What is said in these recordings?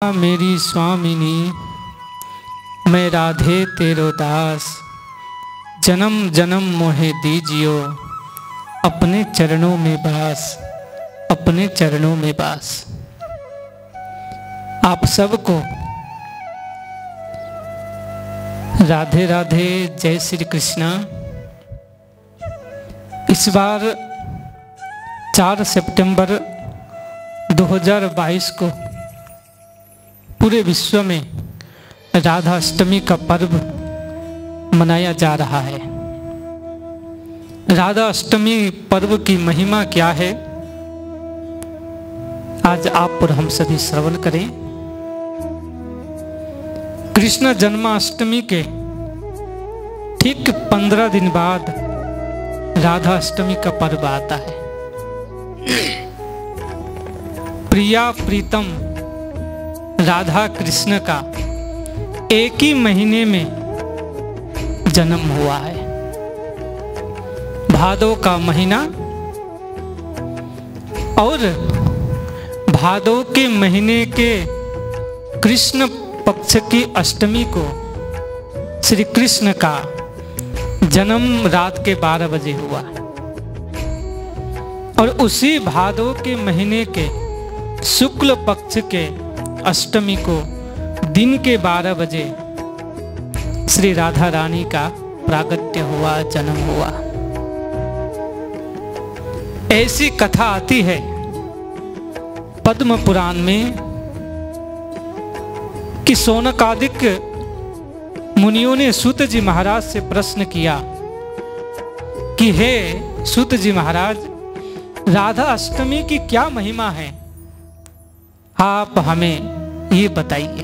मेरी स्वामिनी, मैं राधे तेरो दास, जन्म जन्म मोहे दीजियो, अपने चरणों में बास, अपने चरणों में बास। आप सबको राधे राधे, जय श्री कृष्णा। इस बार 4 सितंबर 2022 को पूरे विश्व में राधा अष्टमी का पर्व मनाया जा रहा है। राधा अष्टमी पर्व की महिमा क्या है, आज आप और हम सभी श्रवण करें। कृष्ण जन्माष्टमी के ठीक 15 दिन बाद राधा अष्टमी का पर्व आता है। प्रिया प्रीतम राधा कृष्ण का एक ही महीने में जन्म हुआ है। भादो का महीना, और भादो के महीने के कृष्ण पक्ष की अष्टमी को श्री कृष्ण का जन्म रात के 12 बजे हुआ। और उसी भादो के महीने के शुक्ल पक्ष के अष्टमी को दिन के 12 बजे श्री राधा रानी का प्रागट्य हुआ, जन्म हुआ। ऐसी कथा आती है पद्म पुराण में कि शौनकादिक मुनियों ने सूत जी महाराज से प्रश्न किया कि हे सूत जी महाराज, राधा अष्टमी की क्या महिमा है, आप हमें ये बताइए।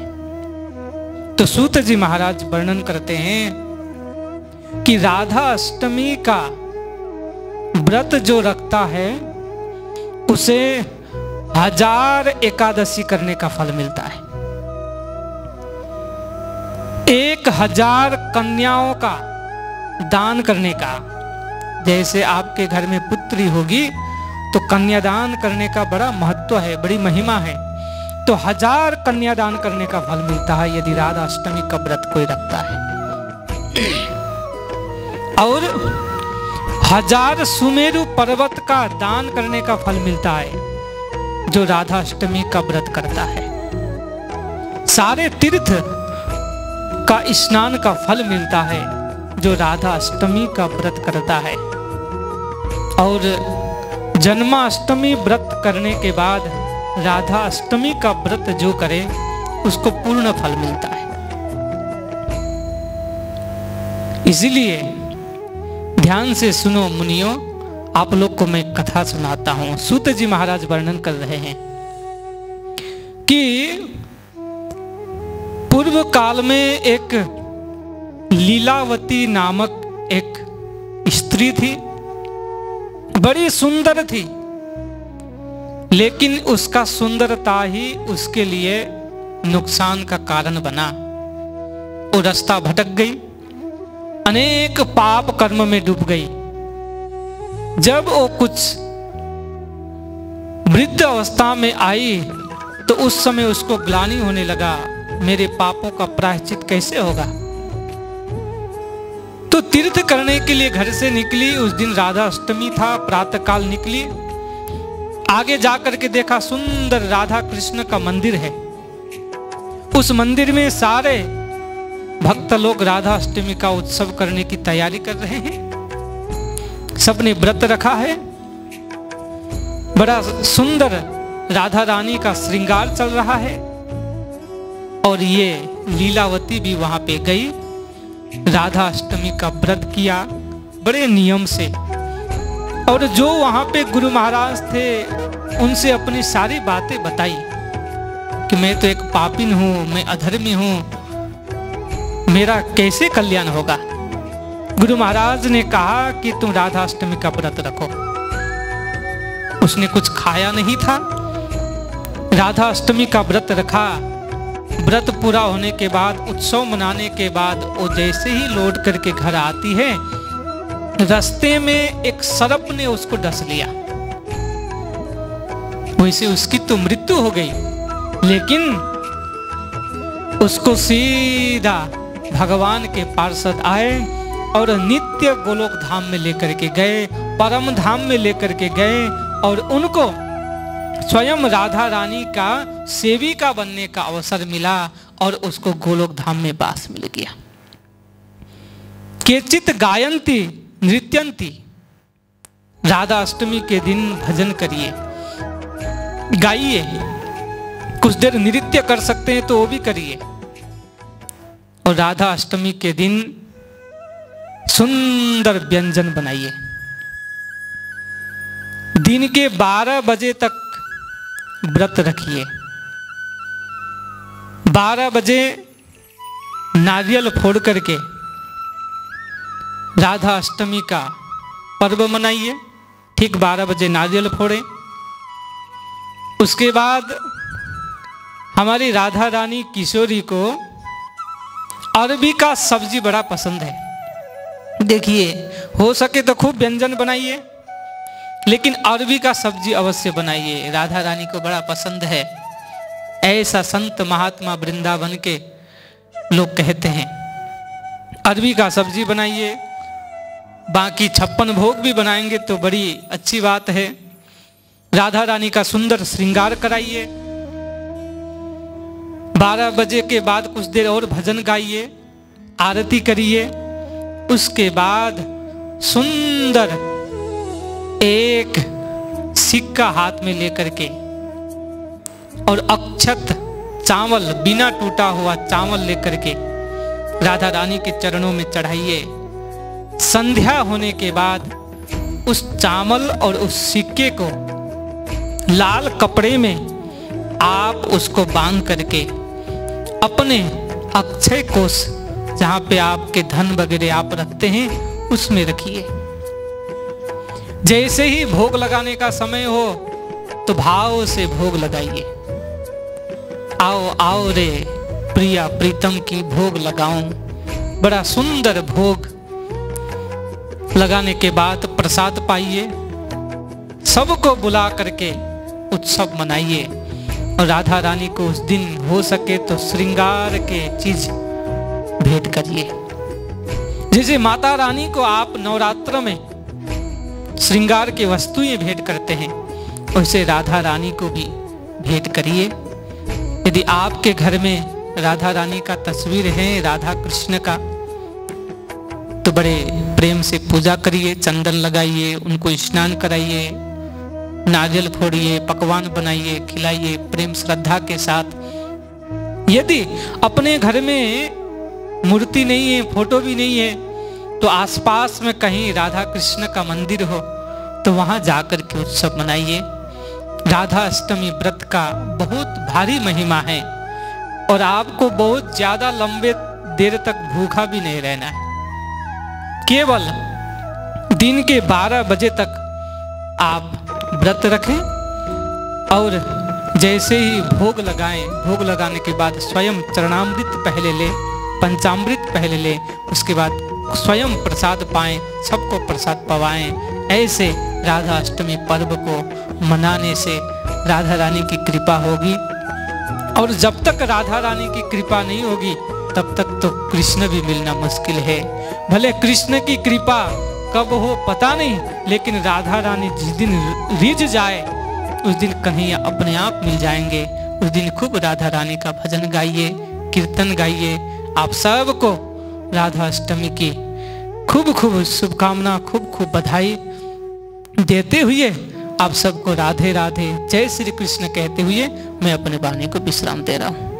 तो सूत जी महाराज वर्णन करते हैं कि राधा अष्टमी का व्रत जो रखता है उसे 1000 एकादशी करने का फल मिलता है। 1000 कन्याओं का दान करने का, जैसे आपके घर में पुत्री होगी तो कन्यादान करने का बड़ा महत्व है, बड़ी महिमा है। तो 1000 कन्यादान करने का फल मिलता है यदि राधा अष्टमी का व्रत कोई रखता है। और 1000 सुमेरु पर्वत का दान करने का फल मिलता है जो राधा अष्टमी का व्रत करता है। सारे तीर्थ का स्नान का फल मिलता है जो राधा अष्टमी का व्रत करता है। और जन्माष्टमी व्रत करने के बाद राधा अष्टमी का व्रत जो करे उसको पूर्ण फल मिलता है। इसलिए ध्यान से सुनो मुनियों, आप लोग को मैं कथा सुनाता हूं। सूत जी महाराज वर्णन कर रहे हैं कि पूर्व काल में एक लीलावती नामक एक स्त्री थी, बड़ी सुंदर थी, लेकिन उसका सुंदरता ही उसके लिए नुकसान का कारण बना। वो रास्ता भटक गई, अनेक पाप कर्म में डूब गई। जब वो कुछ वृद्ध अवस्था में आई तो उस समय उसको ग्लानि होने लगा, मेरे पापों का प्रायश्चित कैसे होगा। तो तीर्थ करने के लिए घर से निकली। उस दिन राधा अष्टमी था, प्रातःकाल निकली। आगे जाकर के देखा सुंदर राधा कृष्ण का मंदिर है। उस मंदिर में सारे भक्त लोग राधा अष्टमी का उत्सव करने की तैयारी कर रहे हैं। सबने व्रत रखा है, बड़ा सुंदर राधा रानी का श्रृंगार चल रहा है। और ये लीलावती भी वहां पे गई, राधा अष्टमी का व्रत किया बड़े नियम से। और जो वहां पे गुरु महाराज थे उनसे अपनी सारी बातें बताई कि मैं तो एक पापिन हूं, मैं अधर्मी हूं, मेरा कैसे कल्याण होगा। गुरु महाराज ने कहा कि तुम राधा अष्टमी का व्रत रखो। उसने कुछ खाया नहीं था, राधा अष्टमी का व्रत रखा। व्रत पूरा होने के बाद, उत्सव मनाने के बाद वो जैसे ही लौट करके घर आती है, रास्ते में एक सर्प ने उसको डस लिया। वैसे उसकी तो मृत्यु हो गई, लेकिन उसको सीधा भगवान के पार्षद आए और नित्य गोलोक धाम में लेकर के गए, परम धाम में लेकर के गए और उनको स्वयं राधा रानी का सेविका बनने का अवसर मिला और उसको गोलोक धाम में वास मिल गया। केचित गायंती नृत्यंती, राधा अष्टमी के दिन भजन करिए, गाइए, कुछ देर नृत्य कर सकते हैं तो वो भी करिए। और राधा अष्टमी के दिन सुंदर व्यंजन बनाइए। दिन के 12 बजे तक व्रत रखिए। 12 बजे नारियल फोड़ करके राधा अष्टमी का पर्व मनाइए। ठीक 12 बजे नारियल फोड़े। उसके बाद हमारी राधा रानी किशोरी को अरबी का सब्जी बड़ा पसंद है। देखिए, हो सके तो खूब व्यंजन बनाइए, लेकिन अरबी का सब्जी अवश्य बनाइए, राधा रानी को बड़ा पसंद है। ऐसा संत महात्मा वृंदावन के लोग कहते हैं। अरबी का सब्जी बनाइए, बाकी 56 भोग भी बनाएंगे तो बड़ी अच्छी बात है। राधा रानी का सुंदर श्रृंगार कराइए। 12 बजे के बाद कुछ देर और भजन गाइए, आरती करिए। उसके बाद सुंदर एक सिक्का हाथ में लेकर के और अक्षत चावल, बिना टूटा हुआ चावल लेकर के राधा रानी के चरणों में चढ़ाइए। संध्या होने के बाद उस चावल और उस सिक्के को लाल कपड़े में आप उसको बांध करके अपने अक्षय कोष, जहां पे आपके धन वगैरह आप रखते हैं, उसमें रखिए। जैसे ही भोग लगाने का समय हो तो भाव से भोग लगाइए। आओ आओ रे प्रिया प्रीतम की भोग लगाऊं। बड़ा सुंदर भोग लगाने के बाद प्रसाद पाइए। सबको बुला करके उत्सव मनाइए और राधा रानी को उस दिन हो सके तो श्रृंगार के चीज भेंट करिए। जैसे माता रानी को आप नवरात्र में श्रृंगार की वस्तुएं भेंट करते हैं, वैसे राधा रानी को भी भेंट करिए। यदि आपके घर में राधा रानी का तस्वीर है, राधा कृष्ण का, तो बड़े प्रेम से पूजा करिए, चंदन लगाइए, उनको स्नान कराइए, नारियल फोड़िए, पकवान बनाइए, खिलाइए प्रेम श्रद्धा के साथ। यदि अपने घर में मूर्ति नहीं है, फोटो भी नहीं है, तो आसपास में कहीं राधा कृष्ण का मंदिर हो तो वहां जाकर के उत्सव मनाइए। राधा अष्टमी व्रत का बहुत भारी महिमा है और आपको बहुत ज्यादा लंबे देर तक भूखा भी नहीं रहना है। केवल दिन के 12 बजे तक आप व्रत रखें और जैसे ही भोग लगाएं, भोग लगाने के बाद स्वयं चरणामृत पहले ले, पंचामृत पहले ले, उसके बाद स्वयं प्रसाद पाएं, सबको प्रसाद पवाएं। ऐसे राधा अष्टमी पर्व को मनाने से राधा रानी की कृपा होगी। और जब तक राधा रानी की कृपा नहीं होगी तब तक तो कृष्ण भी मिलना मुश्किल है। भले कृष्ण की कृपा कब हो पता नहीं, लेकिन राधा रानी जिस दिन रिझ जाए उस दिन कन्हैया अपने आप मिल जाएंगे। उस दिन खूब राधा रानी का भजन गाइए, कीर्तन गाइए। आप सबको राधा अष्टमी की खूब खूब शुभकामना, खूब खूब बधाई देते हुए आप सबको राधे राधे, जय श्री कृष्ण कहते हुए मैं अपने वाणी को विश्राम दे रहा हूँ।